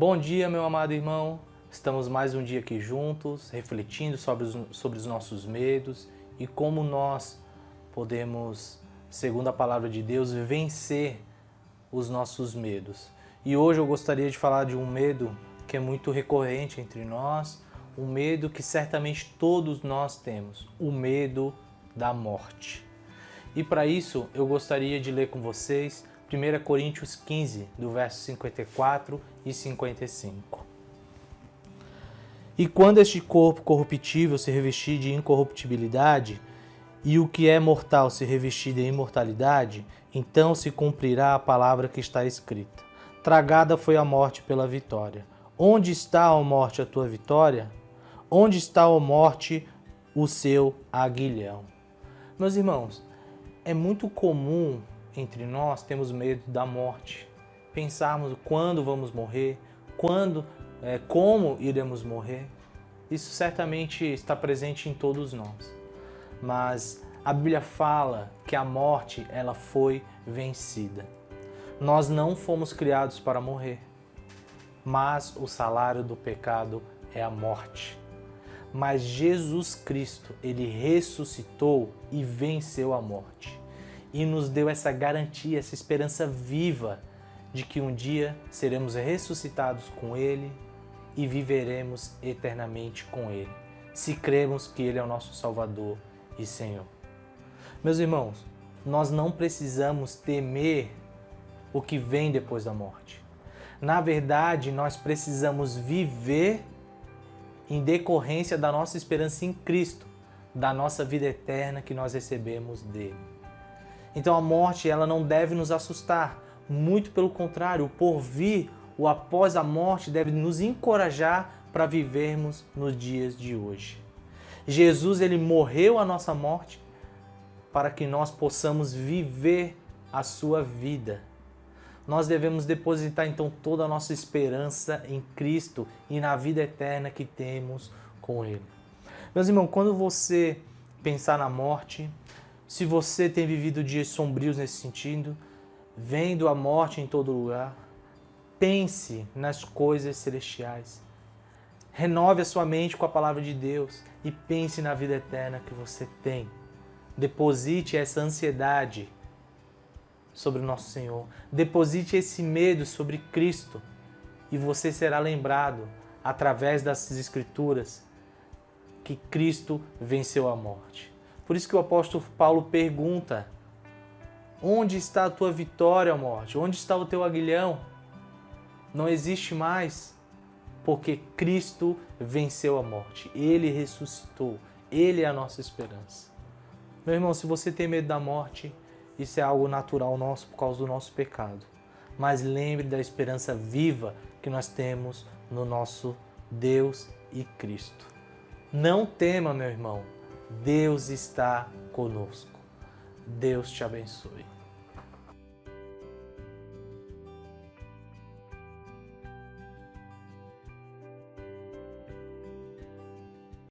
Bom dia, meu amado irmão. Estamos mais um dia aqui juntos, refletindo sobre os nossos medos e como nós podemos, segundo a palavra de Deus, vencer os nossos medos. E hoje eu gostaria de falar de um medo que é muito recorrente entre nós, um medo que certamente todos nós temos, o medo da morte. E para isso eu gostaria de ler com vocês 1 Coríntios 15, do verso 54 e 55. E quando este corpo corruptível se revestir de incorruptibilidade, e o que é mortal se revestir de imortalidade, então se cumprirá a palavra que está escrita. Tragada foi a morte pela vitória. Onde está, ó morte, a tua vitória? Onde está, ó morte, o seu aguilhão? Meus irmãos, é muito comum entre nós termos medo da morte. Pensarmos quando vamos morrer, como iremos morrer. Isso certamente está presente em todos nós. Mas a Bíblia fala que a morte ela foi vencida. Nós não fomos criados para morrer, mas o salário do pecado é a morte. Mas Jesus Cristo, ele ressuscitou e venceu a morte. E nos deu essa garantia, essa esperança viva de que um dia seremos ressuscitados com Ele e viveremos eternamente com Ele, se cremos que Ele é o nosso Salvador e Senhor. Meus irmãos, nós não precisamos temer o que vem depois da morte. Na verdade, nós precisamos viver em decorrência da nossa esperança em Cristo, da nossa vida eterna que nós recebemos dele. Então a morte ela não deve nos assustar, muito pelo contrário, o porvir, o após a morte deve nos encorajar para vivermos nos dias de hoje. Jesus ele morreu a nossa morte para que nós possamos viver a sua vida. Nós devemos depositar então toda a nossa esperança em Cristo e na vida eterna que temos com Ele. Meus irmãos, quando você pensar na morte, se você tem vivido dias sombrios nesse sentido, vendo a morte em todo lugar, pense nas coisas celestiais. Renove a sua mente com a palavra de Deus e pense na vida eterna que você tem. Deposite essa ansiedade sobre o nosso Senhor. Deposite esse medo sobre Cristo e você será lembrado, através das Escrituras, que Cristo venceu a morte. Por isso que o apóstolo Paulo pergunta: onde está a tua vitória, morte? Onde está o teu aguilhão? Não existe mais, porque Cristo venceu a morte. Ele ressuscitou. Ele é a nossa esperança. Meu irmão, se você tem medo da morte, isso é algo natural nosso por causa do nosso pecado. Mas lembre da esperança viva que nós temos no nosso Deus e Cristo. Não tema, meu irmão. Deus está conosco. Deus te abençoe.